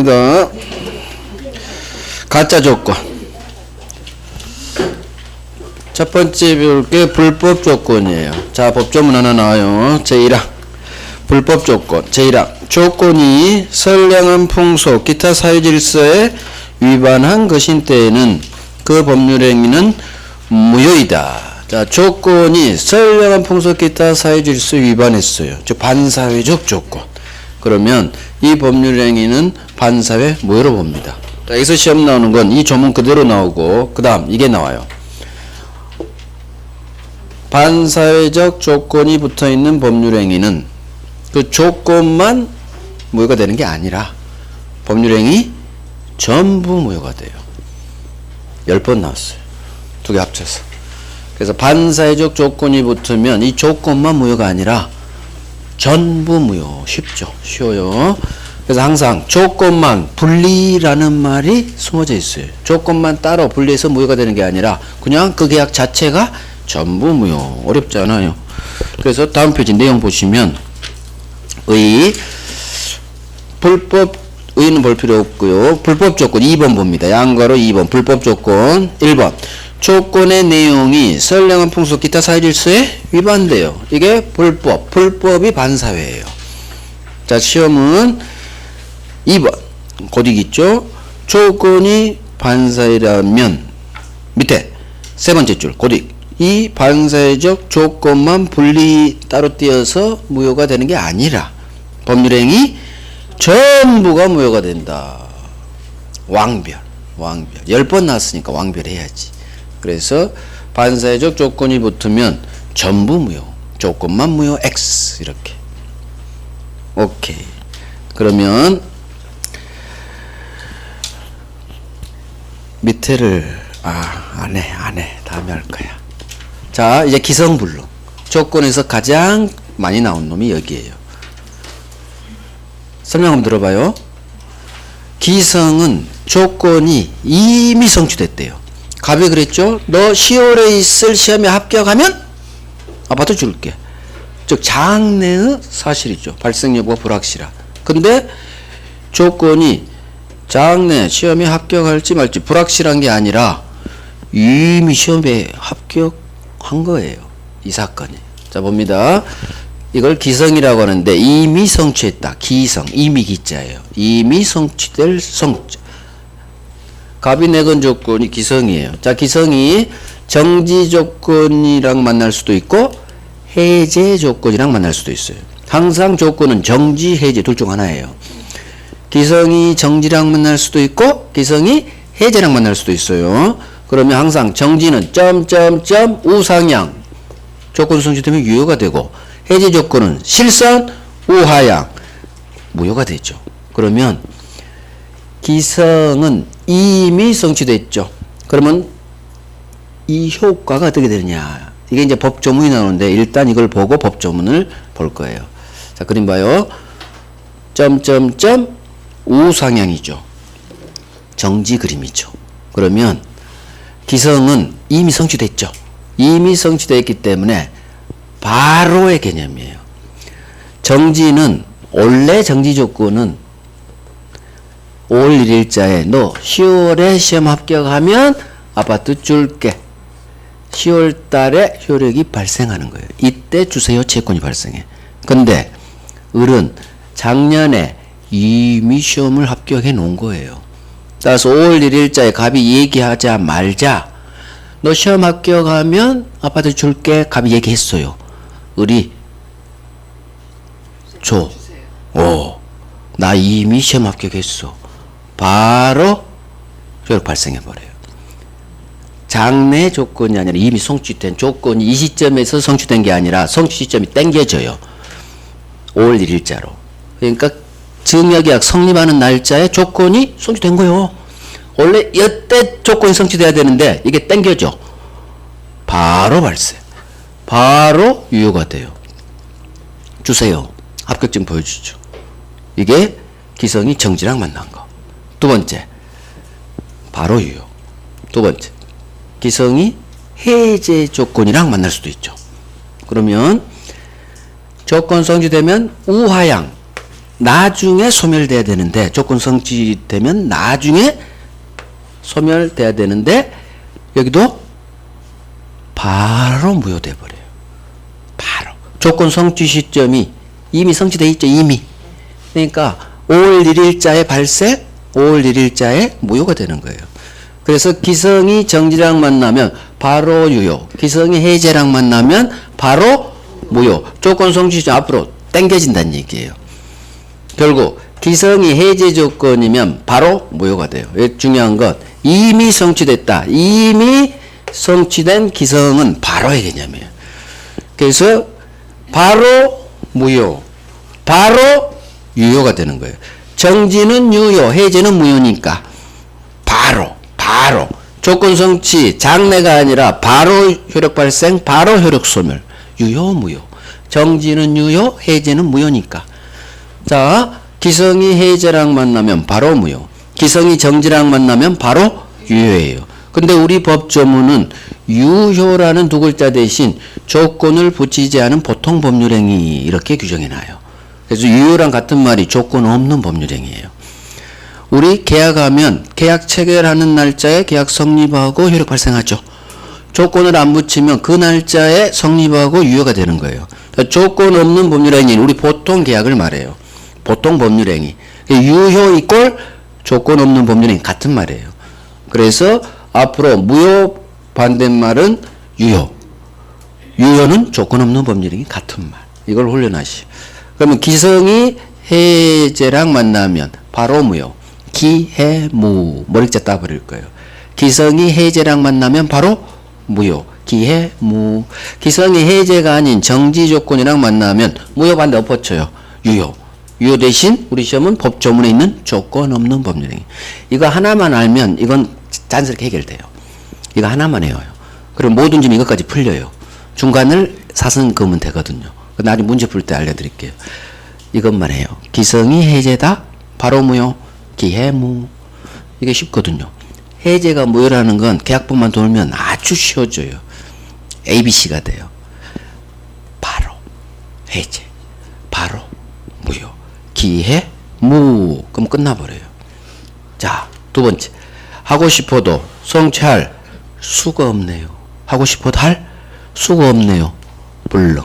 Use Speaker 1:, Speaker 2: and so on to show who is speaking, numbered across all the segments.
Speaker 1: 갑니다. 가짜 조건. 첫 번째 볼 게 불법 조건이에요. 자, 법조문 하나 나와요. 제1항. 불법 조건. 제1항. 조건이 선량한 풍속, 기타 사회질서에 위반한 것인 때에는 그 법률행위는 무효이다. 자, 조건이 선량한 풍속, 기타 사회질서 위반했어요. 즉, 반사회적 조건. 그러면 이 법률행위는 반사회 무효로 봅니다. 자, 여기서 시험 나오는 건 이 조문 그대로 나오고, 그 다음 이게 나와요. 반사회적 조건이 붙어있는 법률행위는 그 조건만 무효가 되는 게 아니라 법률행위 전부 무효가 돼요. 10번 나왔어요. 두 개 합쳐서. 그래서 반사회적 조건이 붙으면 이 조건만 무효가 아니라 전부 무효. 쉽죠? 쉬워요. 그래서 항상 조건만 분리라는 말이 숨어져 있어요. 조건만 따로 분리해서 무효가 되는 게 아니라 그냥 그 계약 자체가 전부 무효. 어렵지 않아요. 그래서 다음 페이지 내용 보시면 의는 볼 필요 없고요. 불법 조건 2번 봅니다. 양가로 2번 불법 조건 1번 조건의 내용이 선량한 풍속 기타 사회질서에 위반돼요. 이게 불법이 반사회예요. 자, 시험은 2번 고딕 있죠. 조건이 반사회라면 밑에 세 번째 줄 고딕 이 반사회적 조건만 분리 따로 띄어서 무효가 되는 게 아니라 법률행위 전부가 무효가 된다. 왕별 10번 나왔으니까 왕별 해야지. 그래서 반사회적 조건이 붙으면 전부 무효, 조건만 무효 X 이렇게. 오케이. 그러면 밑에를 안 해. 다음에 할 거야. 자, 이제 기성불능. 조건에서 가장 많이 나온 놈이 여기에요. 설명 한번 들어봐요. 기성은 조건이 이미 성취됐대요. 갑이 그랬죠? 너 10월에 있을 시험에 합격하면 아파트 줄게. 즉 장래의 사실이죠. 발생 여부가 불확실하. 근데 조건이 장래 시험에 합격할지 말지 불확실한 게 아니라 이미 시험에 합격한 거예요. 이 사건이. 자, 봅니다. 이걸 기성이라고 하는데 이미 성취했다. 기성. 이미 기자예요. 이미 성취될 성자. 갑이 내건 조건이 기성이에요. 자, 기성이 정지 조건이랑 만날 수도 있고 해제 조건이랑 만날 수도 있어요. 항상 조건은 정지, 해제 둘 중 하나예요. 기성이 정지랑 만날 수도 있고 기성이 해제랑 만날 수도 있어요. 그러면 항상 정지는 우상향 조건 성취되면 유효가 되고 해제 조건은 실선 우하향 무효가 되죠. 그러면 기성은 이미 성취됐죠. 그러면 이 효과가 어떻게 되느냐. 이게 이제 법조문이 나오는데 일단 이걸 보고 법조문을 볼 거예요. 자, 그림 봐요. 우상향이죠. 정지 그림이죠. 그러면 기성은 이미 성취됐죠. 이미 성취됐기 때문에 바로의 개념이에요. 정지는 원래 정지 조건은 5월 1일자에 너 10월에 시험 합격하면 아파트 줄게. 10월 달에 효력이 발생하는 거예요. 이때 주세요 채권이 발생해. 근데 을은 작년에 이미 시험을 합격해 놓은 거예요. 따라서 5월 1일자에 갑이 얘기하자 말자 너 시험 합격하면 아파트 줄게. 갑이 얘기했어요. 을이 줘. 나 이미 시험 합격했어. 바로 효력 발생해버려요. 장래 조건이 아니라 이미 성취된 조건이 이 시점에서 성취된 게 아니라 성취 시점이 땡겨져요. 5월 1일자로. 그러니까 증여계약 성립하는 날짜에 조건이 성취된 거예요. 원래 이때 조건이 성취돼야 되는데 이게 땡겨져. 바로 발생. 바로 유효가 돼요. 주세요. 합격증 보여주죠. 이게 기성이 정지랑 만난 거. 두 번째, 바로 유효. 두 번째, 기성이 해제 조건이랑 만날 수도 있죠. 그러면 조건 성취되면 우하향 나중에 소멸돼야 되는데, 조건 성취되면 나중에 소멸돼야 되는데, 여기도 바로 무효돼 버려요. 바로. 조건 성취 시점이 이미 성취돼 있죠, 이미. 그러니까 5월 1일자에 발생, 5월 1일자에 무효가 되는 거예요. 그래서 기성이 정지랑 만나면 바로 유효, 기성이 해제랑 만나면 바로 무효. 조건 성취 시점 앞으로 당겨진다는 얘기예요. 결국 기성이 해제 조건이면 바로 무효가 돼요. 중요한 건 이미 성취됐다. 이미 성취된 기성은 바로의 개념이에요. 그래서 바로 무효, 바로 유효가 되는 거예요. 정지는 유효, 해제는 무효니까 바로 조건 성취, 장래가 아니라 바로 효력 발생, 바로 효력 소멸. 유효, 무효. 정지는 유효, 해제는 무효니까. 자, 기성이 해제랑 만나면 바로 무효, 기성이 정지랑 만나면 바로 유효예요. 근데 우리 법조문은 유효라는 두 글자 대신 조건을 붙이지 않은 보통 법률행위 이렇게 규정해놔요. 그래서 유효랑 같은 말이 조건 없는 법률행위예요. 우리 계약하면 계약 체결하는 날짜에 계약 성립하고 효력 발생하죠. 조건을 안 붙이면 그 날짜에 성립하고 유효가 되는 거예요. 그러니까 조건 없는 법률행위는 우리 보통 계약을 말해요. 보통 법률행위. 유효 이꼴 조건 없는 법률행위 같은 말이에요. 그래서 앞으로 무효 반대말은 유효. 유효는 조건 없는 법률행위 같은 말. 이걸 훈련하시오. 그러면 기성이 해제랑 만나면 바로 무효. 기해무. 머리자 따버릴 거예요. 기성이 해제랑 만나면 바로 무효. 기해무. 기성이 해제가 아닌 정지 조건이랑 만나면 무효 반대 엎어쳐요. 유효. 유효 대신 우리 시험은 법조문에 있는 조건 없는 법률행위. 이거 하나만 알면 이건 자연스럽게 해결돼요. 이거 하나만 해요. 그럼 모든 점 이것까지 풀려요. 중간을 사선 그으면 되거든요. 나중에 문제 풀 때 알려드릴게요. 이것만 해요. 기성이 해제다. 바로 무효. 기해무. 이게 쉽거든요. 해제가 무효라는 건 계약법만 돌면 아주 쉬워져요. ABC가 돼요. 바로 해제, 바로 무효, 기해무. 그럼 끝나버려요. 자, 두 번째. 하고 싶어도 성취할 수가 없네요. 하고 싶어도 할 수가 없네요. 불능.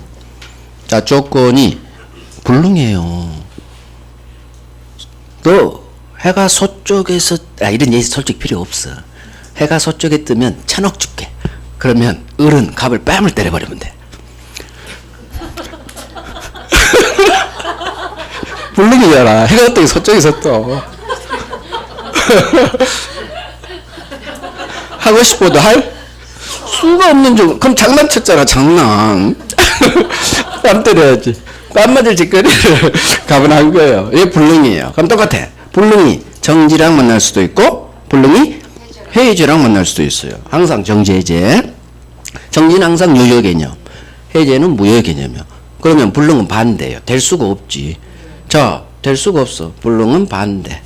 Speaker 1: 자, 조건이 불능이에요. 너 해가 서쪽에서, 이런 얘기 솔직히 필요 없어. 해가 서쪽에 뜨면 1,000억 줄게. 그러면 을은 갑을 뺨을 때려버리면 돼. 불능이잖아. 해가 어떻게 서쪽에서 떠. 하고 싶어도 할 수가 없는 중. 그럼 장난쳤잖아, 장난. 뺨 때려야지. 뺨 맞을 짓거리를 갑은 한 거예요. 이게 불능이에요. 그럼 똑같아. 불능이 정지랑 만날 수도 있고, 불능이 해제랑 만날 수도 있어요. 항상 정지, 해제. 정지는 항상 유효 개념, 해제는 무효 개념이요. 그러면 불능은 반대예요. 될 수가 없지. 자, 될 수가 없어. 불능은 반대.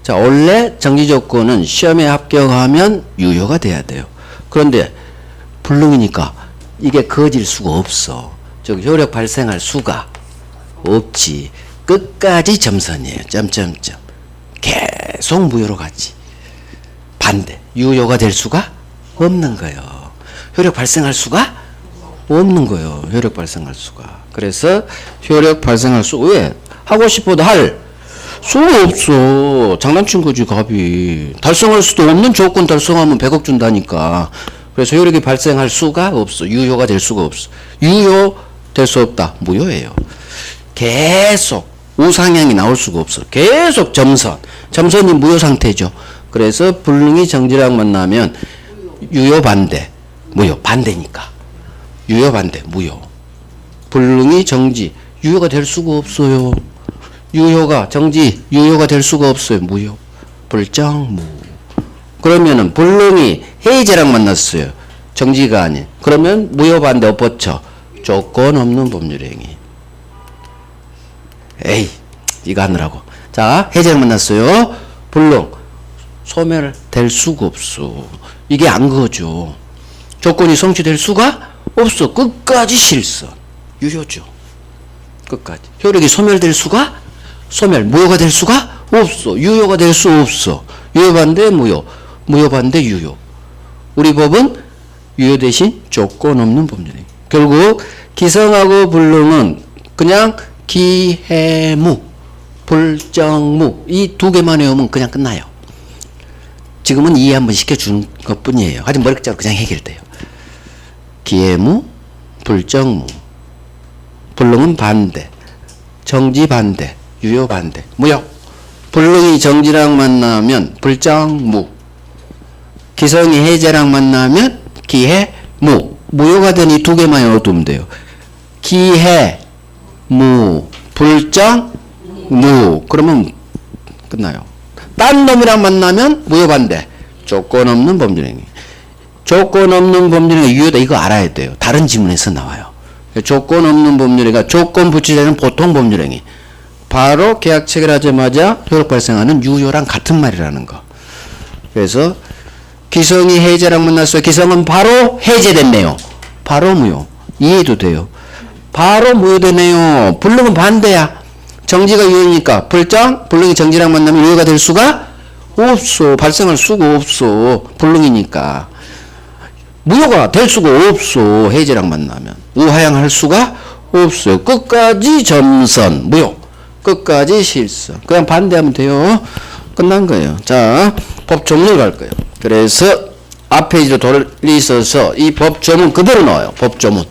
Speaker 1: 자, 원래 정지 조건은 시험에 합격하면 유효가 돼야 돼요. 그런데 불능이니까 이게 거질 수가 없어. 즉 효력 발생할 수가 없지. 끝까지 점선이에요. 점점점. 계속 무효로 가지. 반대. 유효가 될 수가 없는 거예요. 효력 발생할 수가 없는 거예요. 효력 발생할 수가. 그래서 효력 발생할 수, 왜? 하고 싶어도 할 수가 없어. 장난친 거지, 갑이. 달성할 수도 없는 조건 달성하면 100억 준다니까. 그래서 효력이 발생할 수가 없어. 유효가 될 수가 없어. 유효 될 수 없다. 무효예요. 계속 우상향이 나올 수가 없어. 계속 점선. 점선이 무효 상태죠. 그래서 불능이 정지랑 만나면 유효 반대. 무효. 반대니까. 유효 반대. 무효. 불능이 정지. 유효가 될 수가 없어요. 유효가 정지. 유효가 될 수가 없어요. 무효. 불정무. 그러면은 불능이 해제랑 만났어요. 정지가 아닌. 그러면 무효 반대 엎어쳐. 조건 없는 법률행위. 에이, 이거 하느라고. 자, 해제를 만났어요. 불능. 소멸될 수가 없어. 이게 안 거죠. 조건이 성취될 수가 없어. 끝까지 실선. 유효죠. 끝까지. 효력이 소멸될 수가 소멸, 무효가 될 수가 없어. 유효가 될 수 없어. 유효 반대 무효, 무효 반대 유효. 우리 법은 유효 대신 조건 없는 법률행위. 결국 기성하고 불능은 그냥 기해무, 불정무 이 두 개만 외우면 그냥 끝나요. 지금은 이해 한번 시켜준 것 뿐이에요. 하지만 머릿속으로 그냥 해결돼요. 기해무, 불정무, 불능은 반대, 정지 반대, 유효 반대, 무효. 불능이 정지랑 만나면 불정무, 기성이 해제랑 만나면 기해무. 무효가 된 이 두 개만 외워두면 돼요. 기해무, 불정무. 그러면 끝나요. 딴 놈이랑 만나면 무효 반대, 조건 없는 법률행위. 조건 없는 법률행위 유효다. 이거 알아야 돼요. 다른 지문에서 나와요. 조건 없는 법률행위가 조건 붙이되는 보통 법률행위. 바로 계약 체결하자마자 효력 발생하는 유효랑 같은 말이라는 거. 그래서 기성이 해제랑 만났어요. 기성은 바로 해제됐네요. 바로 무효. 이해도 돼요. 바로 무효되네요. 불능은 반대야. 정지가 유효니까 불능이 정지랑 만나면 유효가 될 수가 없어. 발생할 수가 없어. 불능이니까. 무효가 될 수가 없어. 해제랑 만나면. 우하향할 수가 없어요. 끝까지 점선. 무효. 끝까지 실선. 그냥 반대하면 돼요. 끝난 거예요. 자, 법 조문을 갈 거예요. 그래서 앞 페이지로 돌리셔서 이 법 조문 그대로 나와요. 법 조문.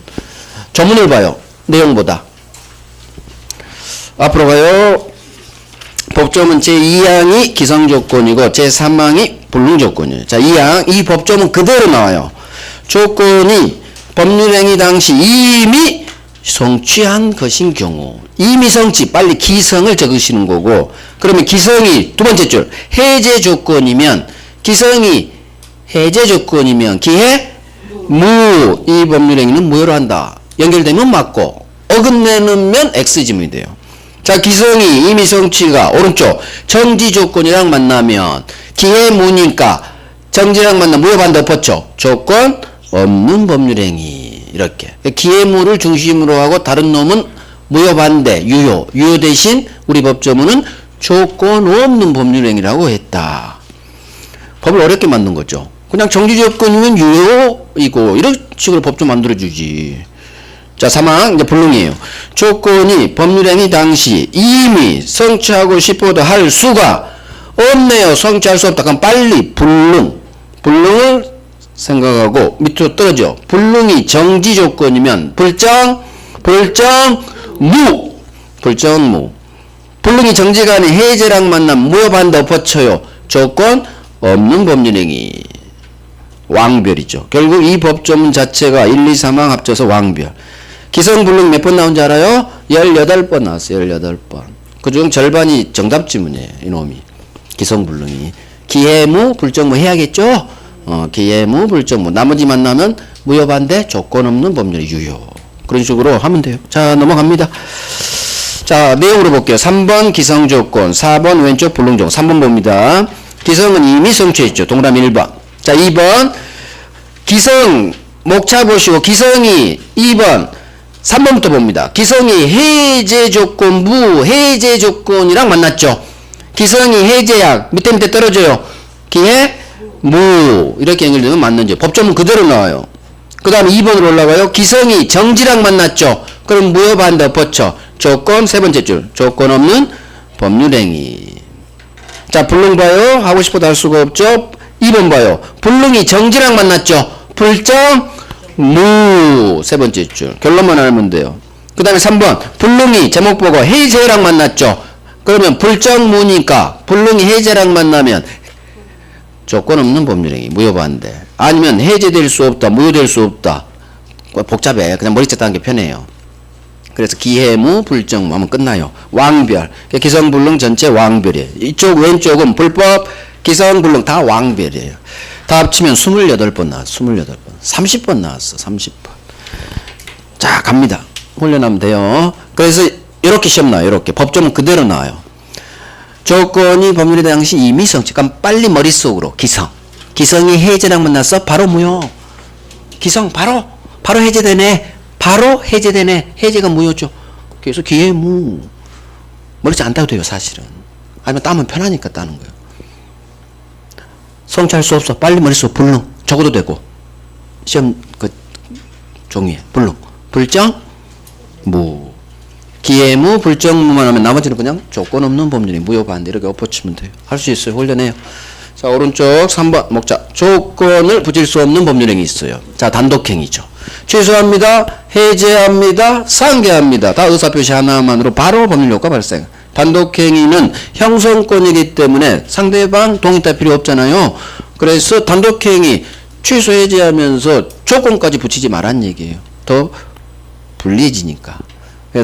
Speaker 1: 조문을 봐요. 내용보다. 앞으로 가요. 법조문 제2항이 기성조건이고 제3항이 불능조건이에요. 자, 2항 이 법조문 그대로 나와요. 조건이 법률행위 당시 이미 성취한 것인 경우. 이미 성취, 빨리 기성을 적으시는 거고. 그러면 기성이 두 번째 줄 해제 조건이면, 기성이 해제 조건이면 기해 무, 이 법률행위는 무효로 한다. 연결되면 맞고 어긋내면 X지문이 돼요. 자, 기성이 이미 성취가 오른쪽 정지 조건이랑 만나면 기해 무니까 정지랑 만나면 무효 반대 엎었죠. 조건 없는 법률행위. 이렇게 기해 무를 중심으로 하고 다른 놈은 무효 반대 유효. 유효 대신 우리 법조문은 조건 없는 법률행위라고 했다. 법을 어렵게 만든 거죠. 그냥 정지 조건이면 유효이고 이런 식으로 법 좀 만들어주지. 자, 3항 이제 불능이에요. 조건이 법률행위 당시 이미 성취하고 싶어도 할 수가 없네요. 성취할 수 없다. 그럼 빨리 불능을 생각하고 밑으로 떨어져. 불능이 정지 조건이면 불정무. 불능이 정지가 아닌 해제랑 만나면 무효 반대 엎어쳐요. 조건 없는 법률행위. 왕별이죠. 결국 이 법조문 자체가 1, 2, 3항 합쳐서 왕별. 기성불능 몇 번 나온지 알아요? 18번 나왔어요. 18번. 그중 절반이 정답 지문이에요. 이놈이. 기성불능이. 기해무, 불정무 해야겠죠? 기해무, 불정무. 나머지 만나면 무효 반대, 조건 없는 법률 유효. 그런 식으로 하면 돼요. 자, 넘어갑니다. 자, 내용으로 볼게요. 3번 기성조건, 4번 왼쪽 불능조건. 3번 봅니다. 기성은 이미 성취했죠. 동그라미 1번. 자, 2번 기성 목차 보시고 기성이 2번 3번부터 봅니다. 기성이 해제 조건, 무해제 조건이랑 만났죠. 기성이 해제약 밑에 떨어져요. 기해 무 이렇게 연결되면 맞는지. 법조문 그대로 나와요. 그 다음에 2번으로 올라가요. 기성이 정지랑 만났죠. 그럼 무효 반대 엎어쳐. 조건 세 번째 줄. 조건 없는 법률행위. 자, 불능 봐요. 하고 싶어도 할 수가 없죠. 2번 봐요. 불능이 정지랑 만났죠. 불정무 세 번째 줄. 결론만 알면 돼요. 그 다음에 3번 불능이 제목 보고 해제랑 만났죠. 그러면 불정무니까 불능이 해제랑 만나면 조건 없는 법률행위 무효 반대. 아니면 해제될 수 없다, 무효될 수 없다. 복잡해. 그냥 머리 짰다는 게 편해요. 그래서 기해무, 불정무 하면 끝나요. 왕별. 기성불능 전체 왕별이에요. 이쪽 왼쪽은 불법, 기성불능 다 왕별이에요. 다 합치면 28번 나왔어. 28번. 30번 나왔어. 30번. 자, 갑니다. 훈련하면 돼요. 그래서 이렇게 시험 나와요. 이렇게. 법조문 그대로 나와요. 조건이 법률의 당시 이미 성취. 그럼 빨리 머릿속으로 기성. 기성이 해제랑 만났어. 바로 무효. 기성 바로 해제되네. 바로 해제되네. 해제가 무효죠. 그래서 기해무. 머리채 안 따도 돼요, 사실은. 아니면 따면 편하니까 따는 거예요. 성취할 수 없어. 빨리 머릿속 불능. 적어도 되고. 시험 그 종이에 불능. 불정 무. 기해무 불정무만 하면 나머지는 그냥 조건 없는 법률이 무효 반대 이렇게 엎어치면 돼요. 할 수 있어요. 훈련해요. 자, 오른쪽 3번 목자. 조건을 붙일 수 없는 법률행위 있어요. 자, 단독행위죠. 취소합니다. 해제합니다. 상계합니다. 다 의사표시 하나만으로 바로 법률효과 발생. 단독행위는 형성권이기 때문에 상대방 동의 따위 필요 없잖아요. 그래서 단독행위 취소 해제하면서 조건까지 붙이지 말란 얘기예요. 더 불리해지니까.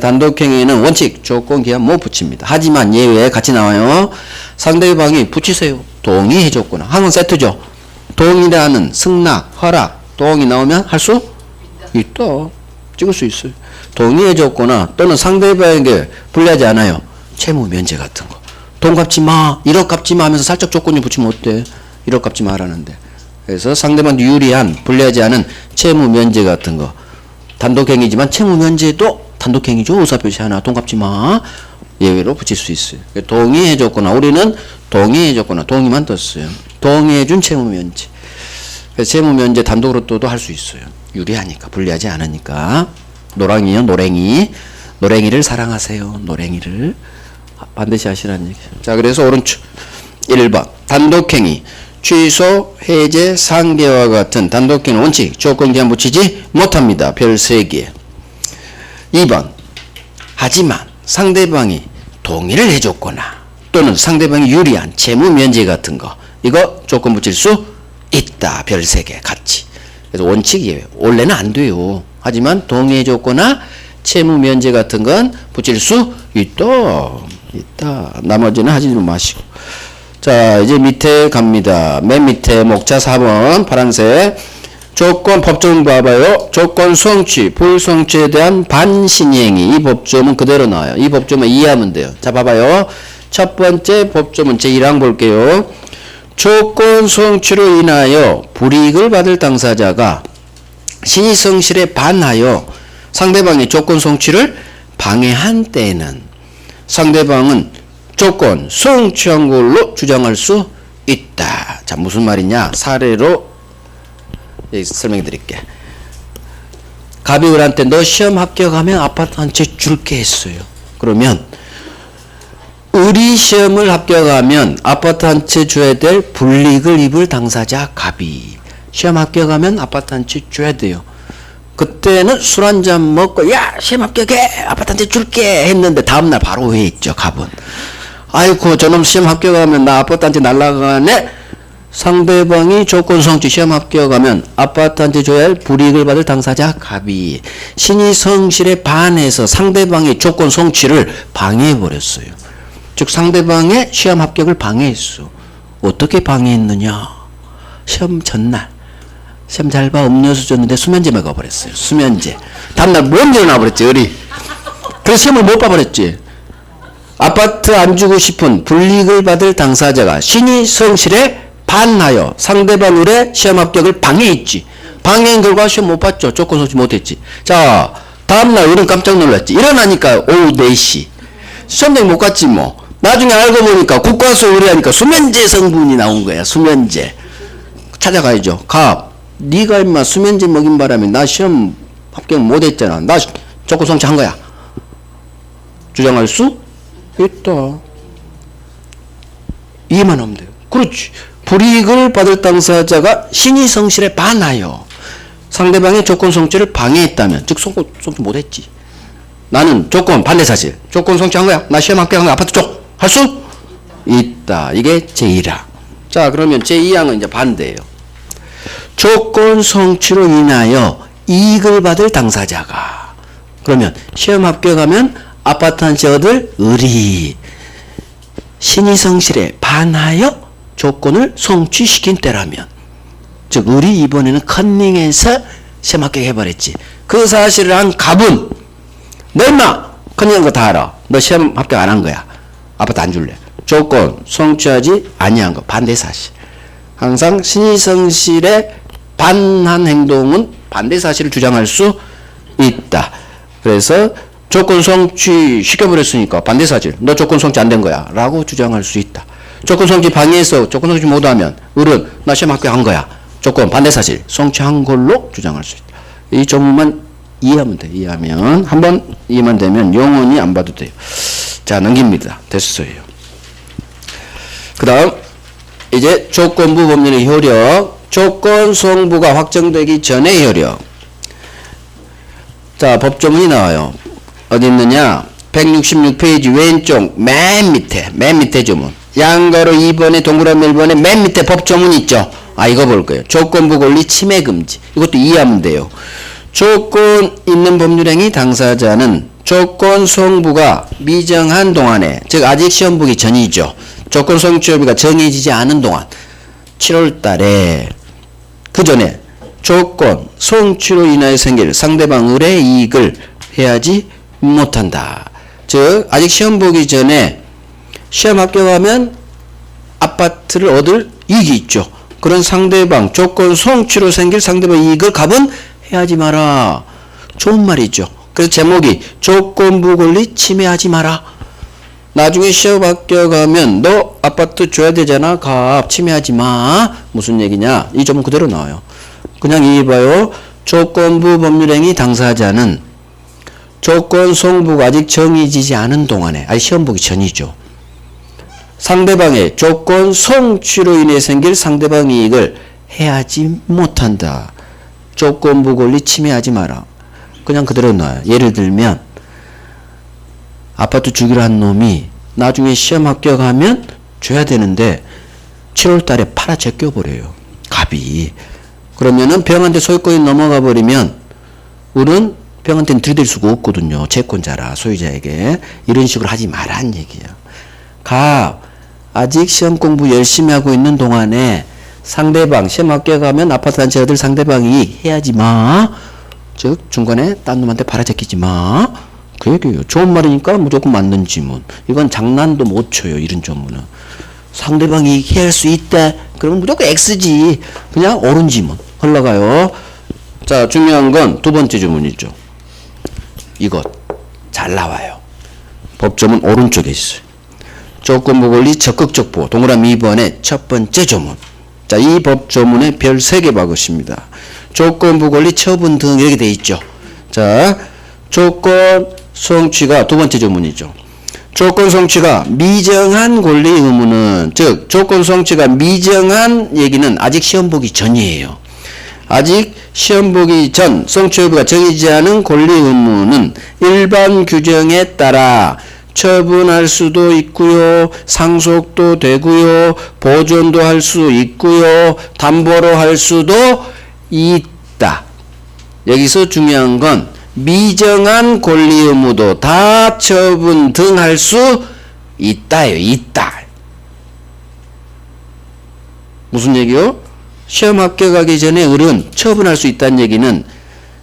Speaker 1: 단독행위는 원칙, 조건, 기한 못 붙입니다. 하지만 예외 같이 나와요. 상대방이 붙이세요. 동의해줬구나. 항은 세트죠. 동의라는 승낙, 허락, 동의 나오면 할 수 있다. 찍을 수 있어요. 동의해줬거나 또는 상대방에게 불리하지 않아요. 채무 면제 같은 거. 돈 갚지 마, 1억 갚지 마 하면서 살짝 조건을 붙이면 어때? 1억 갚지 마라는데. 그래서 상대방도 유리한, 불리하지 않은 채무 면제 같은 거. 단독행위지만 채무 면제도 단독행위죠. 의사표시 하나, 돈 갚지 마. 예외로 붙일 수 있어요. 동의해줬거나, 우리는 동의해줬거나, 동의만 떴어요. 동의해준 채무면제. 채무면제 단독으로 또도 할 수 있어요. 유리하니까, 불리하지 않으니까. 노랑이요, 노랭이. 노랭이를 사랑하세요. 노랭이를. 반드시 하시라는 얘기죠. 자, 그래서 오른쪽 1번. 단독행위. 취소, 해제, 상계와 같은 단독행위 원칙, 조건, 기한 붙이지 못합니다. 별 3개. 2번. 하지만 상대방이 동의를 해줬거나 또는 상대방이 유리한 채무 면제 같은 거 이거 조건 붙일 수 있다. 별 3개 같이. 그래서 원칙 예외. 원래는 안 돼요. 하지만 동의해줬거나 채무 면제 같은 건 붙일 수 있다. 나머지는 하지 마시고. 자, 이제 밑에 갑니다. 맨 밑에 목차 4번 파란색. 조건 법조문 봐봐요. 조건 성취, 불성취에 대한 반신행위. 이 법조문 그대로 나와요. 이 법조문 이해하면 돼요. 자, 봐봐요. 첫 번째 법조문 제1항 볼게요. 조건 성취로 인하여 불이익을 받을 당사자가 신의 성실에 반하여 상대방의 조건 성취를 방해한 때에는 상대방은 조건 성취한 걸로 주장할 수 있다. 자, 무슨 말이냐? 사례로 설명해 드릴게. 가비울한테 너 시험 합격하면 아파트 한 채 줄게 했어요. 그러면 의리 시험을 합격하면 아파트 한 채 줘야 될 불이익을 입을 당사자 가비. 시험 합격하면 아파트 한 채 줘야 돼요. 그때는 술 한잔 먹고 야 시험 합격해 아파트 한 채 줄게 했는데 다음날 바로 회의했죠. 갑은. 아이고 저놈 시험 합격하면 나 아파트 한 채 날라가네. 상대방이 조건 성취 시험 합격하면 아파트 한 채 줘야 할 불이익을 받을 당사자 갑이 신의 성실에 반해서 상대방의 조건 성취를 방해해버렸어요. 즉 상대방의 시험 합격을 방해했어. 어떻게 방해했느냐? 시험 전날 시험 잘 봐 음료수 줬는데 수면제 먹어버렸어요. 수면제. 다음날 못 일어나버렸지. 의리. 그래서 시험을 못 봐버렸지. 아파트 안 주고 싶은 불이익을 받을 당사자가 신의 성실에 반하여 상대방의 시험 합격을 방해했지. 방해한 결과 시험 못 봤죠. 조건 성취 못했지. 자, 다음날 우린 깜짝 놀랐지. 일어나니까 오후 4시. 시험장 못 갔지 뭐. 나중에 알고 보니까 국가수 의뢰하니까 수면제 성분이 나온 거야. 수면제. 찾아가야죠. 갑. 네가 임마 수면제 먹인 바람에 나 시험 합격 못했잖아. 나 조건 성취한 거야. 주장할 수 있다. 이해만 하면 돼요. 그렇지. 불이익을 받을 당사자가 신의 성실에 반하여 상대방의 조건 성취를 방해했다면 즉 성취 못했지. 나는 조건 반대 사실 조건 성취한 거야. 나 시험 합격한 거야. 아파트 쪽 할 수 있다. 이게 제1항. 자, 그러면 제2항은 이제 반대예요. 조건 성취로 인하여 이익을 받을 당사자가 그러면 시험 합격하면 아파트 한 채 얻을 의리 신의 성실에 반하여 조건을 성취시킨 때라면 즉 의리 이번에는 컨닝해서 시험 합격해버렸지. 그 사실을 한 갑은 너 임마 컨닝한 거 다 알아. 너 시험 합격 안 한 거야. 아파트 안 줄래. 조건 성취하지 아니한 거 반대 사실. 항상 신의 성실에 반한 행동은 반대 사실을 주장할 수 있다. 그래서 조건 성취 시켜버렸으니까 반대 사실. 너 조건 성취 안 된 거야. 라고 주장할 수 있다. 조건 성취 방해해서 조건 성취 못하면 을은 나 시험 합격한 거야. 조건 반대 사실. 성취한 걸로 주장할 수 있다. 이 점만 이해하면 돼. 이해하면. 한번 이해만 되면 영원히 안 봐도 돼요. 자, 넘깁니다. 됐어요. 그 다음, 이제 조건부 법률의 효력. 조건 성부가 확정되기 전의 효력. 자, 법조문이 나와요. 어디 있느냐? 166페이지 왼쪽 맨 밑에 조문. 양가로 2번에 동그라미 1번에 맨 밑에 법조문 있죠? 아, 이거 볼 거예요. 조건부 권리 침해 금지. 이것도 이해하면 돼요. 조건 있는 법률행위 당사자는 조건 성부가 미정한 동안에, 즉 아직 시험 보기 전이죠. 조건 성취 여부가 정해지지 않은 동안 7월 달에 그 전에 조건 성취로 인하여 생길 상대방 을의 이익을 해야지 못한다. 즉 아직 시험 보기 전에 시험 합격하면 아파트를 얻을 이익이 있죠. 그런 상대방 조건 성취로 생길 상대방 이익을 가분해하지 마라. 좋은 말이죠. 그래서 제목이 조건부 권리 침해하지 마라. 나중에 시험 합격하면 너 아파트 줘야 되잖아. 값 침해하지 마. 무슨 얘기냐? 이 점은 그대로 나와요. 그냥 이해봐요. 조건부 법률행위 당사자는 조건 성부가 아직 정해지지 않은 동안에, 아직 시험 보기 전이죠. 상대방의 조건 성취로 인해 생길 상대방 이익을 해하지 못한다. 조건부 권리 침해하지 마라. 그냥 그대로 나와요. 예를 들면 아파트 주기로 한 놈이 나중에 시험 합격하면 줘야 되는데 7월 달에 팔아 제껴버려요. 갑이. 그러면은 병한테 소유권이 넘어가 버리면 을은 병한테는 들이댈 수가 없거든요. 채권자라 소유자에게. 이런 식으로 하지 마라는 얘기예요. 갑 아직 시험 공부 열심히 하고 있는 동안에 상대방 시험 합격하면 아파트 단체 얻을 상대방이 해야지 마. 즉 중간에 딴 놈한테 팔아 제끼지 마. 그 얘기예요. 좋은 말이니까 무조건 맞는 지문. 이건 장난도 못 쳐요. 이런 전문은. 상대방이 해할 수 있다. 그러면 무조건 X지. 그냥 옳은 지문. 흘러가요. 자, 중요한 건 두 번째 주문이죠. 이것 잘 나와요. 법조문 오른쪽에 있어요. 조건부 권리 적극적 보호. 동그라미 2번의 첫 번째 조문. 자, 이 법조문에 별 3개 박으십니다. 조건부 권리 처분 등 이렇게 돼 있죠. 자, 조건 성취가 두 번째 조문이죠. 조건 성취가 미정한 권리 의무는, 즉 조건 성취가 미정한 얘기는 아직 시험 보기 전이에요. 아직 시험 보기 전 성취 여부가 정해지지 않은 권리 의무는 일반 규정에 따라 처분할 수도 있고요, 상속도 되고요, 보존도 할 수 있고요, 담보로 할 수도 있다. 여기서 중요한 건 미정한 권리 의무도 다 처분 등 할 수 있다요. 있다. 무슨 얘기요? 시험 합격하기 전에 을은 처분할 수 있다는 얘기는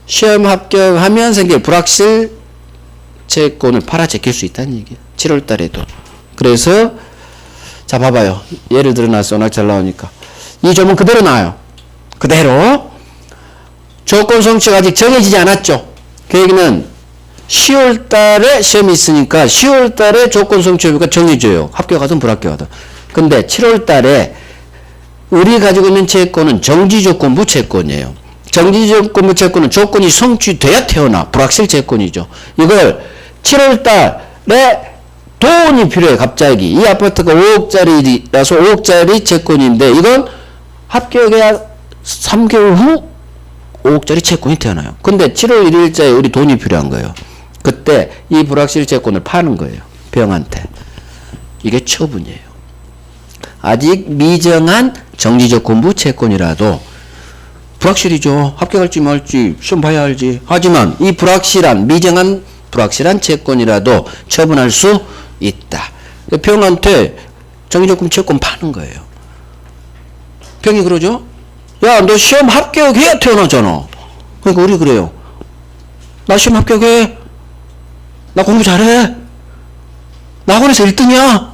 Speaker 1: 시험 합격하면 생길 불확실 채권을 팔아 제낄 수 있다는 얘기예요. 7월 달에도. 그래서 자 봐봐요. 예를 들어 놨어. 워낙 잘 나오니까. 이 점은 그대로 나와요. 그대로. 조건 성취가 아직 정해지지 않았죠. 그 얘기는 10월 달에 시험이 있으니까 10월 달에 조건 성취 여부가 정해져요. 합격하든 불합격하든. 근데 7월 달에 을이 가지고 있는 채권은 정지조건부 채권이에요. 정지조건부 채권은 조건이 성취돼야 태어나. 불확실 채권이죠. 이걸 7월 달에 돈이 필요해. 갑자기. 이 아파트가 5억짜리라서 5억짜리 채권인데 이건 합격해야 3개월 후 5억짜리 채권이 태어나요. 근데 7월 1일자에 우리 돈이 필요한 거예요. 그때 이 불확실 채권을 파는 거예요. 병한테. 이게 처분이에요. 아직 미정한 정지조건부 채권이라도 불확실이죠. 합격할지 말지 시험 봐야 알지. 하지만 이 불확실한 미정한 불확실한 채권이라도 처분할 수 있다. 병한테 정지조건부 채권 파는 거예요. 병이 그러죠. 야, 너 시험 합격해야 태어나잖아. 그러니까 우리 그래요. 나 시험 합격해. 나 공부 잘해. 나 학원에서 1등이야.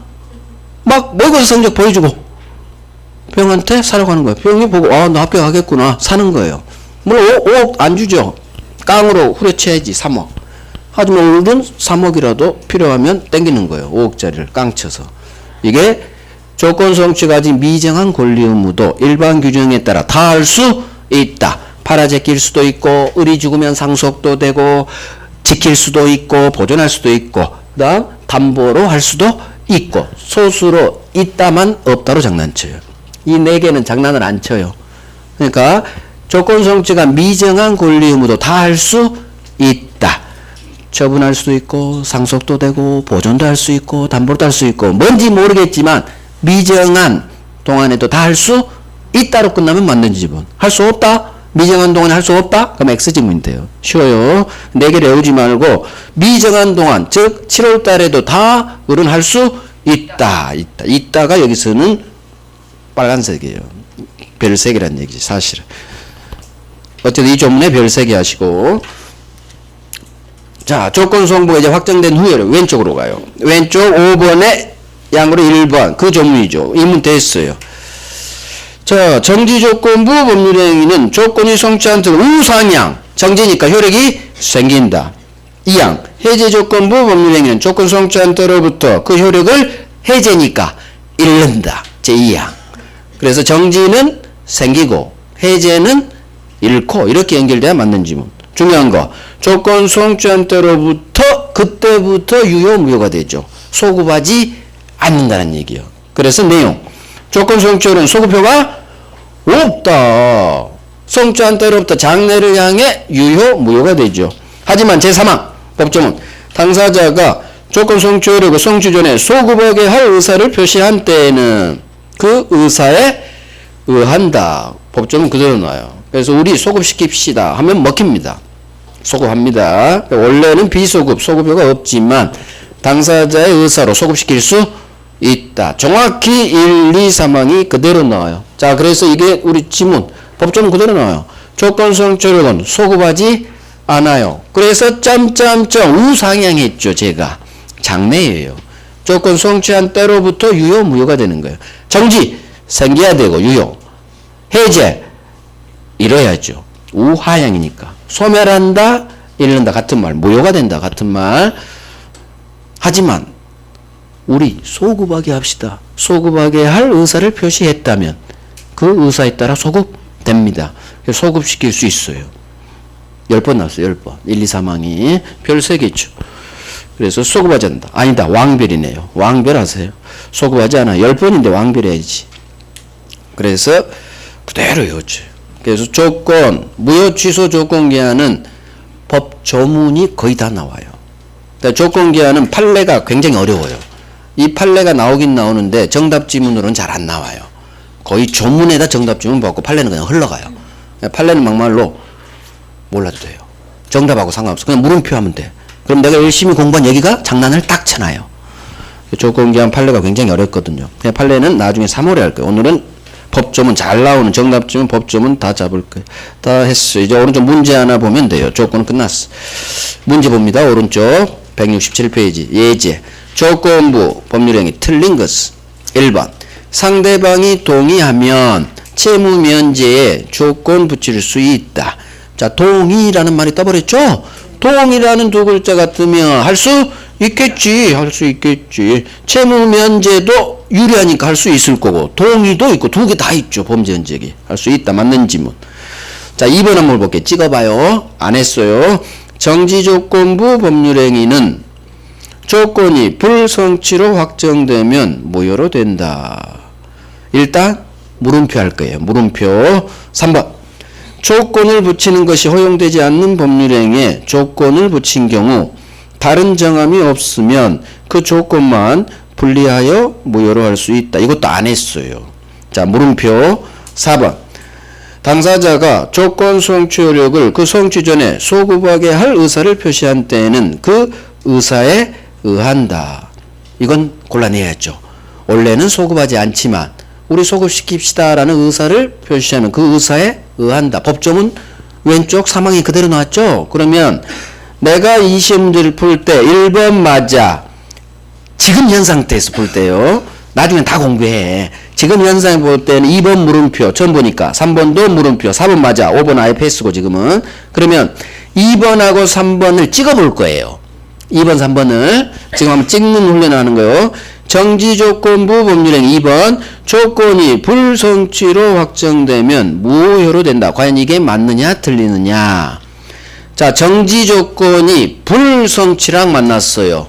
Speaker 1: 막 모의고사 성적 보여주고 병한테 사라고 하는 거예요. 병이 보고 너 합격하겠구나 사는 거예요. 물론 5억 안 주죠. 깡으로 후려쳐야지 3억. 하지만 오늘은 3억이라도 필요하면 땡기는 거예요. 5억짜리를 깡쳐서. 이게 조건 성취가 가진 미정한 권리 의무도 일반 규정에 따라 다 할 수 있다. 팔아 제낄 수도 있고 을이 죽으면 상속도 되고 지킬 수도 있고 보존할 수도 있고 그다음 담보로 할 수도 있고 소수로 있다만 없다로 장난쳐요. 이 네 개는 장난을 안 쳐요. 그러니까 조건 성취가 미정한 권리 의무도 다 할 수 있다. 처분할 수도 있고 상속도 되고 보존도 할 수 있고 담보도 할 수 있고 뭔지 모르겠지만 미정한 동안에도 다 할 수 있다로 끝나면 맞는 지문. 할 수 없다? 미정한 동안에 할 수 없다? 그럼 X지문이 돼요. 쉬워요. 4개를 외우지 말고 미정한 동안 즉 7월 달에도 다 을은 할 수 있다. 있다가 여기서는 빨간색이에요. 별 3개란 얘기지 사실은. 어쨌든 이 조문에 별 3개 하시고 자 조건 성부가 이제 확정된 후에 왼쪽으로 가요. 왼쪽 5번에 양으로 1번 그 조문이죠. 이 문 됐어요. 자 정지조건부 법률행위는 조건이 성취한 등 우상향 정지니까 효력이 생긴다. 2항 해제조건부 법률행위는 조건 성취한 때로부터 그 효력을 해제니까 잃는다. 제2항. 그래서 정지는 생기고 해제는 잃고 이렇게 연결돼야 맞는 지문. 중요한 거 조건 성취한 때로부터 그때부터 유효 무효가 되죠. 소급하지 않는다는 얘기예요. 그래서 내용 조건 성취는 소급효가 없다. 성취한 때로부터 장래를 향해 유효 무효가 되죠. 하지만 제3항 법조문 당사자가 조건 성취를 성취 전에 소급하게 할 의사를 표시한 때에는 그 의사에 의한다. 법조문 그대로 나와요. 그래서 우리 소급시킵시다 하면 먹힙니다. 소급합니다. 원래는 비소급, 소급효가 없지만 당사자의 의사로 소급시킬 수 있다. 정확히 1, 2, 3항이 그대로 나와요. 자, 그래서 이게 우리 지문, 법조문 그대로 나와요. 조건 성취력은 소급하지 않아요. 그래서 점점점 우상향했죠, 제가. 장래예요. 조건 성취한 때로부터 유효, 무효가 되는 거예요. 정지, 생겨야 되고, 유효. 해제, 이뤄야죠. 우하향이니까. 소멸한다, 잃는다, 같은 말. 무효가 된다, 같은 말. 하지만, 우리 소급하게 합시다. 소급하게 할 의사를 표시했다면, 그 의사에 따라 소급됩니다. 소급시킬 수 있어요. 10번 나왔어요, 10번. 1, 2, 3항이. 별 3개죠. 그래서 소급하지 않는다. 아니다, 왕별이네요. 왕별 하세요. 소급하지 않아. 10번인데 왕별해야지. 그래서 그대로 외워줘요. 그래서 조건, 무효 취소 조건 기한은 법 조문이 거의 다 나와요. 그러니까 조건 기한은 판례가 굉장히 어려워요. 이 판례가 나오긴 나오는데 정답 지문으로는 잘 안 나와요. 거의 조문에다 정답 지문 받고 판례는 그냥 흘러가요. 판례는 막말로 몰라도 돼요. 정답하고 상관없어. 그냥 물음표 하면 돼. 그럼 내가 열심히 공부한 얘기가 장난을 딱 쳐놔요. 조건 기한 판례가 굉장히 어렵거든요. 그냥 판례는 나중에 3월에 할 거예요. 오늘은 법조문 잘 나오는 정답지문 법조문 다 잡을 거예요. 다 했어요. 이제 오른쪽 문제 하나 보면 돼요. 조건은 끝났어. 문제 봅니다. 오른쪽 167페이지 예제 조건부 법률행위 틀린 것은 1번 상대방이 동의하면 채무 면제에 조건 붙일 수 있다. 자, 동의라는 말이 떠버렸죠? 동의라는 두 글자가 뜨면 할 수 있겠지. 할 수 있겠지. 채무 면제도 유리하니까 할 수 있을 거고 동의도 있고 두 개 다 있죠. 범죄 흔적이. 할 수 있다. 맞는 지문. 자, 2번 한번 볼게요. 찍어봐요. 안 했어요. 정지조건부 법률행위는 조건이 불성취로 확정되면 무효로 된다. 일단 물음표 할 거예요. 물음표. 3번 조건을 붙이는 것이 허용되지 않는 법률행위에 조건을 붙인 경우 다른 정함이 없으면 그 조건만 분리하여 무효로 할 수 있다. 이것도 안 했어요. 자, 물음표. 4번 당사자가 조건 성취 효력을 그 성취 전에 소급하게 할 의사를 표시한 때에는 그 의사에 의한다. 이건 골라내야죠. 원래는 소급하지 않지만 우리 소급시킵시다 라는 의사를 표시하면 그 의사에 의한다. 법조문 왼쪽 3항이 그대로 나왔죠. 그러면 내가 이 시험 문제를 풀 때 1번 맞아. 지금 현 상태에서 풀 때요. 나중엔 다 공부해. 지금 현상에 볼 때는 2번 물음표 처음 보니까 3번도 물음표 4번 맞아. 5번 아예 패스고 지금은. 그러면 2번하고 3번을 찍어 볼 거예요. 2번, 3번을 지금 한번 찍는 훈련을 하는 거예요. 정지조건부 법률행 2번. 조건이 불성취로 확정되면 무효로 된다. 과연 이게 맞느냐 틀리느냐. 자, 정지조건이 불성취랑 만났어요.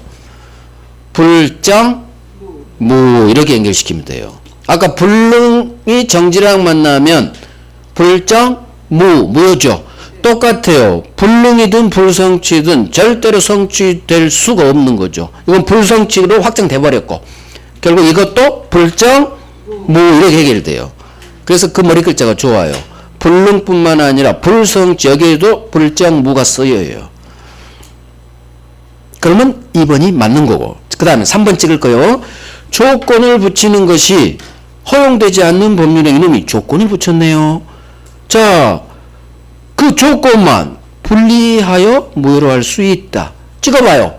Speaker 1: 불정 무 이렇게 연결시키면 돼요. 아까 불능이 정지랑 만나면 불정 무효죠. 똑같아요. 불능이든 불성취든 절대로 성취될 수가 없는 거죠. 이건 불성취로 확정돼 버렸고 결국 이것도 불정 무 이렇게 해결돼요. 그래서 그 머리 글자가 좋아요. 불능뿐만 아니라 불성취 여기에도 불정 무가 쓰여요. 그러면 2번이 맞는 거고 그 다음에 3번 찍을 거요. 조건을 붙이는 것이 허용되지 않는 법률행 이놈이 조건을 붙였네요. 자, 그 조건만 분리하여 무효로 할 수 있다. 찍어봐요.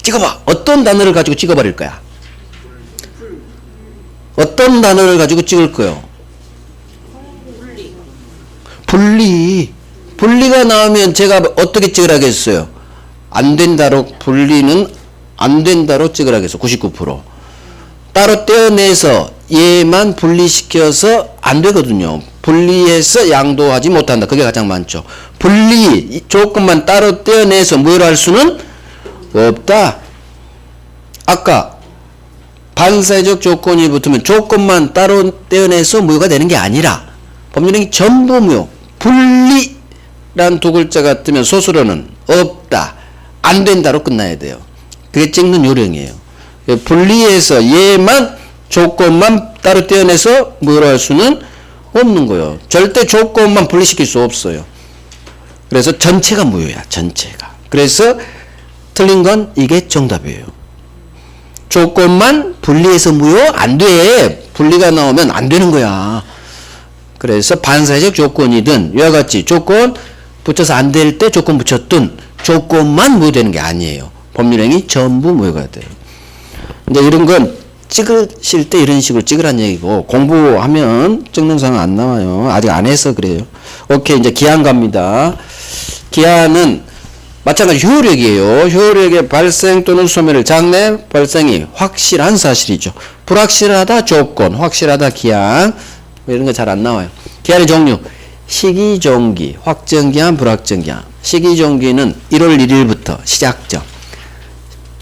Speaker 1: 찍어봐. 어떤 단어를 가지고 찍어버릴 거야? 어떤 단어를 가지고 찍을 거요? 분리가 나오면 제가 어떻게 찍으라겠어요? 안 된다로 분리는 안 된다로 찍으라겠어. 99%. 따로 떼어내서 얘만 분리시켜서 안 되거든요. 분리해서 양도하지 못한다. 그게 가장 많죠. 분리 조건만 따로 떼어내서 무효로 할 수는 없다. 아까 반사회적 조건이 붙으면 조건만 따로 떼어내서 무효가 되는 게 아니라 법률행위 전부 무효. 분리란 두 글자가 뜨면 소수로는 없다. 안 된다로 끝나야 돼요. 그게 찍는 요령이에요. 분리해서 얘만 조건만 따로 떼어내서 무효로 할 수는 없는 거예요. 절대 조건만 분리시킬 수 없어요. 그래서 전체가 무효야. 전체가. 그래서 틀린 건 이게 정답이에요. 조건만 분리해서 무효 안 돼. 분리가 나오면 안 되는 거야. 그래서 반사회적 조건이든 이와 같이 조건 붙여서 안 될 때 조건 붙였든 조건만 무효되는 게 아니에요. 법률행위 전부 무효가 돼요. 이제 이런 건 찍으실 때 이런 식으로 찍으란 얘기고 공부하면 찍는 상황 안 나와요. 아직 안 해서 그래요. 오케이, 이제 기한 갑니다. 기한은 마찬가지 효력이에요. 효력의 발생 또는 소멸을 장래 발생이 확실한 사실이죠. 불확실하다 조건, 확실하다 기한. 이런 거 잘 안 나와요. 기한의 종류. 시기종기, 확정기한, 불확정기한. 시기종기는 1월 1일부터 시작점,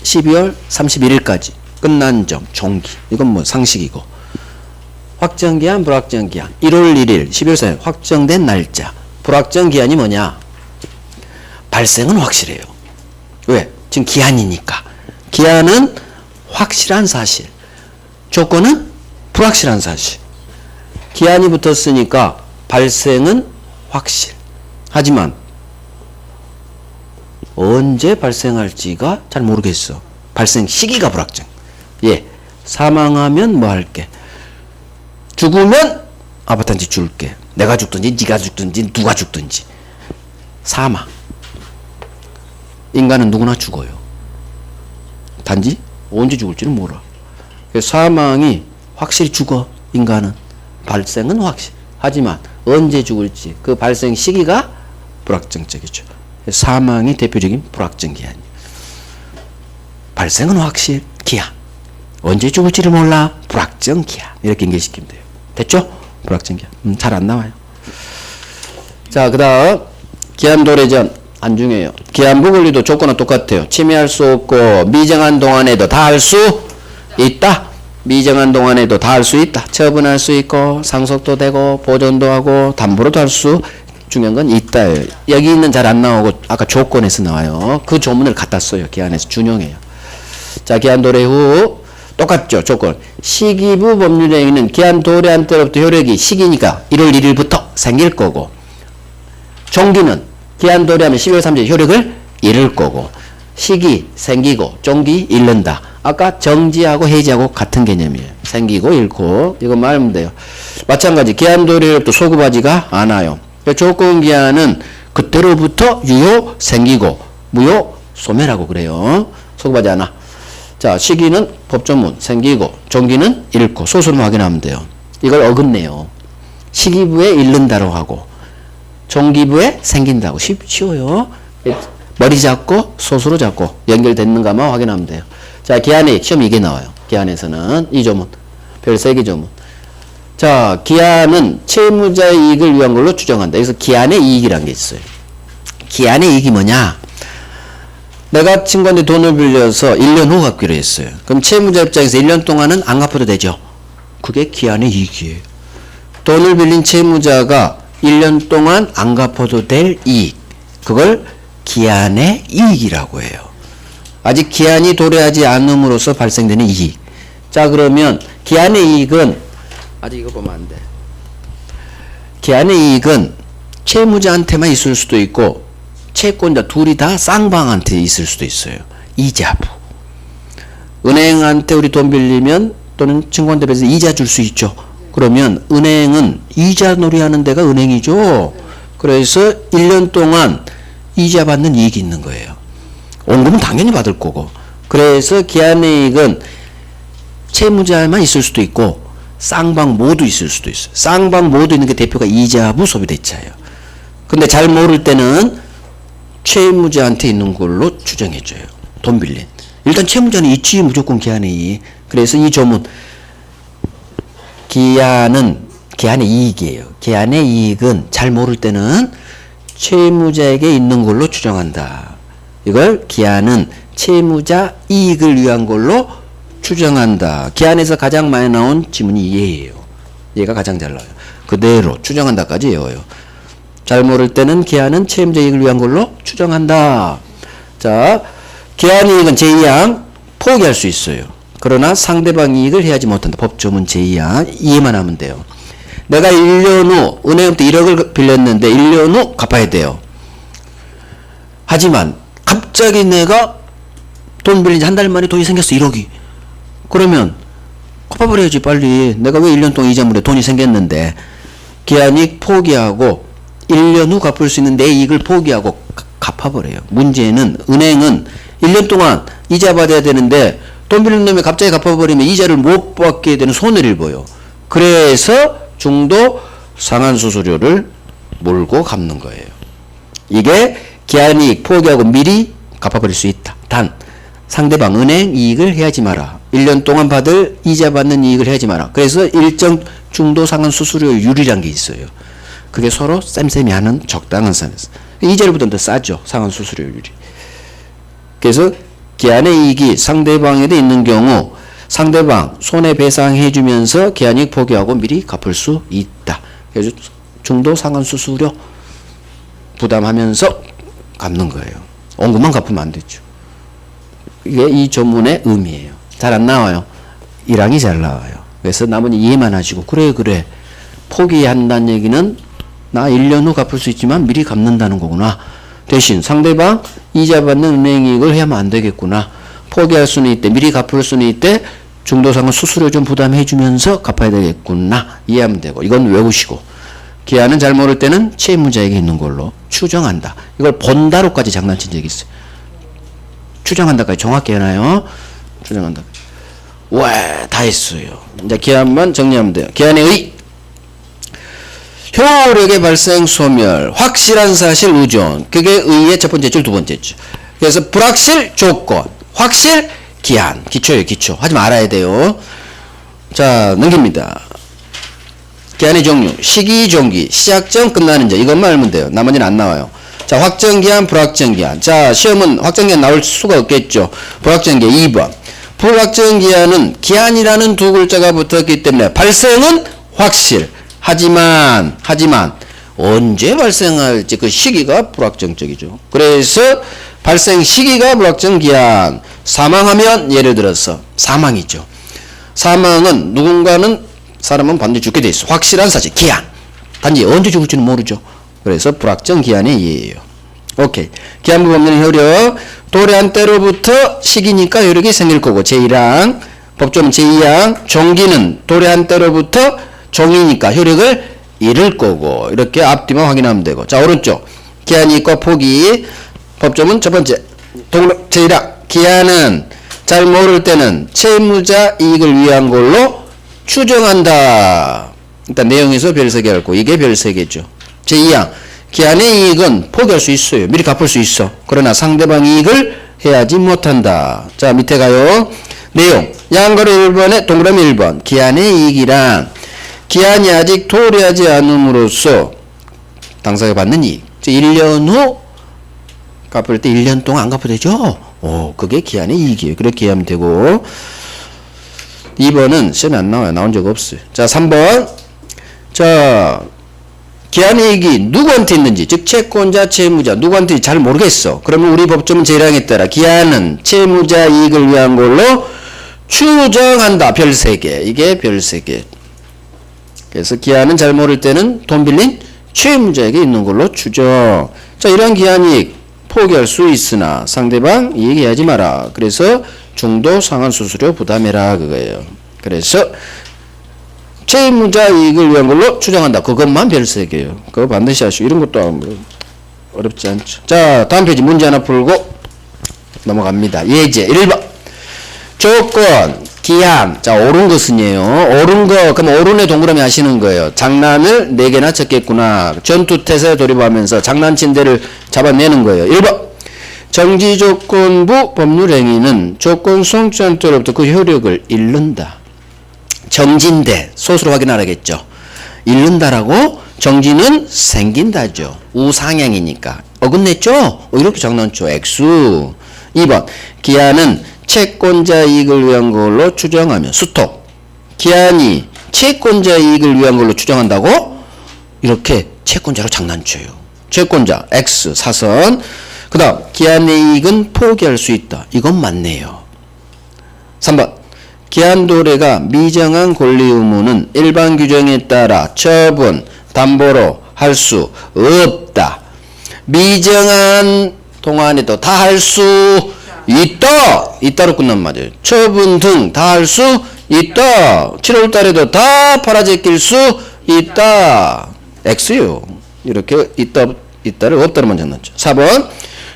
Speaker 1: 12월 31일까지 끝난 점, 종기. 이건 뭐 상식이고. 확정기한, 불확정기한. 1월 1일, 12월 4일 확정된 날짜. 불확정기한이 뭐냐? 발생은 확실해요. 왜? 지금 기한이니까. 기한은 확실한 사실. 조건은 불확실한 사실. 기한이 붙었으니까 발생은 확실. 하지만 언제 발생할지가 잘 모르겠어. 발생 시기가 불확정. 예, 사망하면 뭐 할게? 죽으면 아파트한테 줄게. 내가 죽든지 네가 죽든지 누가 죽든지. 사망. 인간은 누구나 죽어요. 단지 언제 죽을지는 몰라. 사망이 확실히 죽어. 인간은. 발생은 확실. 하지만 언제 죽을지 그 발생 시기가 불확정적이죠. 사망이 대표적인 불확정 기한이에요. 발생은 확실, 기한. 언제 죽을지를 몰라, 불확정 기한. 이렇게 연결시키면 돼요. 됐죠? 불확정 기한. 잘 안 나와요. 자, 그 다음 기한 도래전 안 중요해요. 기한부 권리도 조건은 똑같아요. 침해할 수 없고 미정한 동안에도 다 할 수 있다. 미정한 동안에도 다 할 수 있다. 처분할 수 있고 상속도 되고 보존도 하고 담보로도 할 수. 중요한 건 있다예요. 여기는 잘 안 나오고 아까 조건에서 나와요. 그 조문을 갖다 써요. 기한에서 준용해요. 자, 기한 도래 후 똑같죠. 조건. 시기부 법률행위는 기한 도래한 때로부터 효력이 시기니까 1월 1일부터 생길 거고, 종기는 기한 도래하면 12월 3일 효력을 잃을 거고, 시기 생기고 종기 잃는다. 아까 정지하고 해지하고 같은 개념이에요. 생기고 잃고. 이것만 알면 돼요. 마찬가지 기한 도래로부터 소급하지가 않아요. 조건 기한은 그때로부터 유효 생기고 무효 소멸하고 그래요. 소급하지 않아. 자, 시기는 법조문 생기고 종기는 잃고. 소수는 확인하면 돼요. 이걸 어긋내요. 시기부에 잃는다고 하고 종기부에 생긴다고. 쉬워요. 머리 잡고 소수로 잡고 연결됐는가만 확인하면 돼요. 자, 기한의 시험 이게 나와요. 기한에서는 이 조문, 별 3개 조문. 자, 기한은 채무자의 이익을 위한 걸로 추정한다. 여기서 기한의 이익이라는 게 있어요. 기한의 이익이 뭐냐? 내가 친구한테 돈을 빌려서 1년 후 갚기로 했어요. 그럼 채무자 입장에서 1년 동안은 안 갚아도 되죠. 그게 기한의 이익이에요. 돈을 빌린 채무자가 1년 동안 안 갚아도 될 이익. 그걸 기한의 이익이라고 해요. 아직 기한이 도래하지 않음으로써 발생되는 이익. 자, 그러면 기한의 이익은 아직 이거 보면 안 돼. 기한의 이익은 채무자한테만 있을 수도 있고 채권자 둘이 다 쌍방한테 있을 수도 있어요. 이자부. 은행한테 우리 돈 빌리면 또는 친구한테 빌려서 이자 줄 수 있죠. 그러면 은행은 이자 놀이하는 데가 은행이죠. 그래서 1년 동안 이자 받는 이익이 있는 거예요. 원금은 당연히 받을 거고. 그래서 기한의 이익은 채무자만 있을 수도 있고 쌍방 모두 있을 수도 있어요. 쌍방 모두 있는 게 대표가 이자부 소비대차예요. 근데 잘 모를 때는 채무자한테 있는 걸로 추정해줘요. 돈 빌린. 일단 채무자는 있지 무조건 기한의 이익. 그래서 이 조문 기한의 이익이에요. 기한의 이익은 잘 모를 때는 채무자에게 있는 걸로 추정한다. 이걸 기한은 채무자 이익을 위한 걸로 추정한다. 기한에서 가장 많이 나온 지문이 얘예요. 얘가 가장 잘 나와요. 그대로 추정한다까지 외워요. 잘 모를 때는 기한은 채무자 이익을 위한 걸로 추정한다. 자, 기한 이익은 제2항 포기할 수 있어요. 그러나 상대방 이익을 해야지 못한다. 법조문 제2항 이해만 하면 돼요. 내가 1년 후 은행부터 1억을 빌렸는데 1년 후 갚아야 돼요. 하지만 갑자기 내가 돈 빌린 지 한 달 만에 돈이 생겼어. 1억이. 그러면 갚아버려야지 빨리. 내가 왜 1년 동안 이자 물에 돈이 생겼는데. 기한이익 포기하고 1년 후 갚을 수 있는 내 이익을 포기하고 갚아버려요. 문제는 은행은 1년 동안 이자 받아야 되는데 돈 빌린 놈이 갑자기 갚아버리면 이자를 못 받게 되는 손해를 보여. 그래서 중도 상환수수료를 몰고 갚는 거예요. 이게 기한이익 포기하고 미리 갚아버릴 수 있다. 단 상대방 은행 이익을 해야지 마라. 1년 동안 받을 이자 받는 이익을 해야지 마라. 그래서 일정 중도 상환수수료율이란 게 있어요. 그게 서로 쌤쌤이 하는 적당한 선에서 이자료보다 더 싸죠. 상환수수료율이. 그래서 기한의 이익이 상대방에게 있는 경우 상대방 손해배상해 주면서 기한이익 포기하고 미리 갚을 수 있다. 그래서 중도 상환수수료 부담하면서 갚는 거예요. 원금만 갚으면 안 되죠. 이게 이 조문의 의미예요. 잘 안 나와요. 1항이 잘 나와요. 그래서 나머지 이해만 하시고 그래 포기한다는 얘기는 나 1년 후 갚을 수 있지만 미리 갚는다는 거구나. 대신 상대방 이자 받는 은행 이익을 해야만 안 되겠구나. 포기할 수는 있대. 미리 갚을 수는 있대. 중도상환 수수료 좀 부담해 주면서 갚아야 되겠구나. 이해하면 되고. 이건 외우시고. 기한은 잘 모를 때는 채무자에게 있는 걸로 추정한다. 이걸 본다로까지 장난친 적이 있어요. 추정한다까지 정확히 해놔요. 추정한다. 와, 다 했어요. 이제 기한만 정리하면 돼요. 기한의 의. 효력의 발생 소멸, 확실한 사실 의존. 그게 의의 첫 번째 줄, 두 번째 줄. 그래서 불확실 조건, 확실 기한. 기초예요, 기초. 하지만 알아야 돼요. 자, 넘깁니다. 기한의 종류, 시기, 종기, 시작점, 끝나는 점. 이것만 알면 돼요. 나머지는 안 나와요. 자, 확정기한, 불확정기한. 자, 시험은 확정기한 나올 수가 없겠죠. 불확정기한 2번. 불확정기한은 기한이라는 두 글자가 붙었기 때문에 발생은 확실. 하지만 언제 발생할지 그 시기가 불확정적이죠. 그래서 발생 시기가 불확정기한. 사망하면 예를 들어서 사망이죠. 사망은 누군가는 사람은 반드시 죽게 돼 있어. 확실한 사실 기한. 단지 언제 죽을지는 모르죠. 그래서 불확정기한의 예예요. 오케이. 기한부 법률 효력. 도래한 때로부터 시기니까 효력이 생길 거고 제1항. 법조문 제2항. 종기는 도래한 때로부터 종이니까 효력을 잃을 거고 이렇게 앞뒤만 확인하면 되고. 자, 오른쪽 기한이익과 포기. 법조문 첫 번째 제1항. 기한은 잘 모를 때는 채무자 이익을 위한 걸로 추정한다. 일단 내용에서 별 3개 할 거. 이게 별 3개죠. 제2항. 기한의 이익은 포기할 수 있어요. 미리 갚을 수 있어. 그러나 상대방 이익을 해야지 못한다. 자, 밑에 가요. 내용. 양가로 1번에 동그라미 1번. 기한의 이익이란 기한이 아직 도래하지 않음으로써 당사자가 받는 이익. 1년 후 갚을 때 1년 동안 안 갚아도 되죠? 그게 기한의 이익이에요. 그렇게 이해하면 되고. 2번은 시험에 안 나와요. 나온 적 없어요. 자, 3번. 자, 기한의 이익이 누구한테 있는지, 즉 채권자, 채무자 누구한테 잘 모르겠어. 그러면 우리 법조문 제1항에 따라 기한은 채무자 이익을 위한 걸로 추정한다. 별 3개. 이게 별 3개. 그래서 기한은 잘 모를 때는 돈 빌린 채무자에게 있는 걸로 추정. 자, 이러한 기한 이익 포기할 수 있으나 상대방 이익해야지 마라. 그래서 중도 상환 수수료 부담해라 그거예요. 그래서 채무자 이익을 위한 걸로 추정한다. 그것만 별 3개예요. 그거 반드시 하시고 이런 것도 어렵지 않죠. 자, 다음 페이지 문제 하나 풀고 넘어갑니다. 예제 1번 조건 기한. 자, 옳은 것은이에요. 옳은 거 그럼 옳은의 동그라미 하시는 거예요. 장난을 4개나 쳤겠구나. 전투태세에 돌입하면서 장난친 데를 잡아내는 거예요. 1번 정지조건부 법률행위는 조건 성취한 때로부터 그 효력을 잃는다. 정지인데 소수로 확인하라겠죠. 잃는다라고 정지는 생긴다죠. 우상향이니까. 어긋냈죠? 이렇게 장난쳐. X. 2번 기한은 채권자 이익을 위한 걸로 추정하면 스톱. 기한이 채권자 이익을 위한 걸로 추정한다고? 이렇게 채권자로 장난쳐요. 채권자 X 사선. 그 다음 기한의 이익은 포기할 수 있다. 이건 맞네요. 3번 기한 도래가 미정한 권리 의무는 일반 규정에 따라 처분, 담보로 할 수 없다. 미정한 동안에도 다 할 수 있다. 있다로 끝난 말이에요. 처분 등 다 할 수 있다. 7월 달에도 다 팔아제낄 수 있다. X요. 이렇게 있다를 없다로만 적놨죠. 4번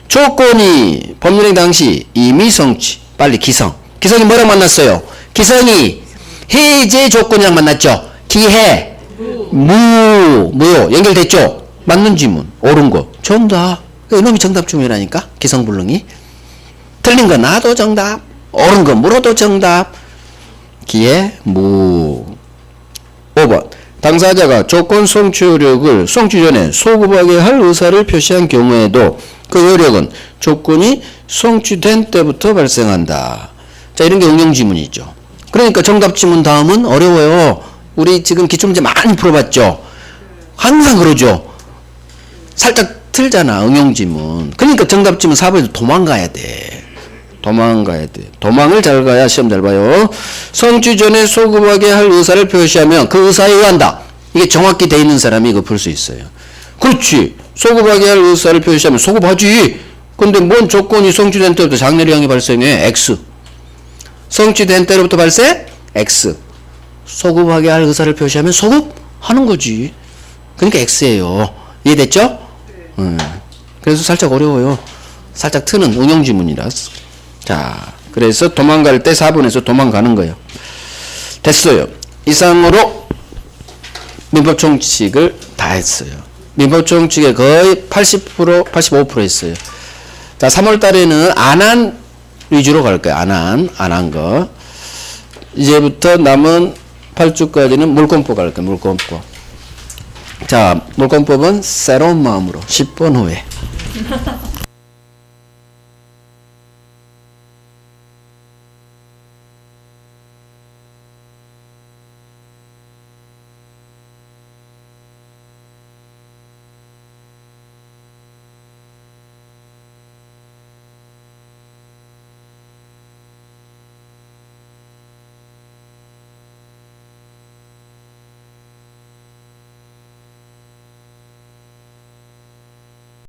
Speaker 1: 조건이 법률행 당시 이미 성취. 빨리 기성. 기성이 뭐랑 만났어요? 기성이 해제 조건이랑 만났죠. 기해 무요 연결됐죠. 맞는 지문 옳은 거 정답. 이놈이 정답 중이라니까. 기성불능이. 틀린 거 나도 정답. 옳은 거 물어도 정답. 기해 무. 5번 당사자가 조건 성취 효력을 성취 전에 소급하게 할 의사를 표시한 경우에도 그 효력은 조건이 성취된 때부터 발생한다. 자, 이런 게 응용지문이죠. 그러니까 정답지문 다음은 어려워요. 우리 지금 기출문제 많이 풀어봤죠. 항상 그러죠. 살짝 틀잖아. 응용지문. 그러니까 정답지문 4번에도 도망가야 돼. 도망을 잘 가야 시험 잘 봐요. 성취 전에 소급하게 할 의사를 표시하면 그 의사에 의한다. 이게 정확히 돼 있는 사람이 이거 풀 수 있어요. 그렇지. 소급하게 할 의사를 표시하면 소급하지. 근데 뭔 조건이 성취된 때부터 장래량이 발생해? X. 성취된 때로부터 발생? X. 소급하게 할 의사를 표시하면 소급하는 거지. 그러니까 X예요. 이해됐죠? 그래서 살짝 어려워요. 살짝 트는 응용지문이라서. 자, 그래서 도망갈 때 4번에서 도망가는 거예요. 됐어요. 이상으로 민법 총칙을 다 했어요. 민법 총칙에 거의 80%, 85% 했어요. 자, 3월 달에는 안한 위주로 갈 거예요. 안 한 거. 이제부터 남은 8주까지는 물권법 갈 거예요. 물권법. 자, 물권법은 새로운 마음으로 10번 후에.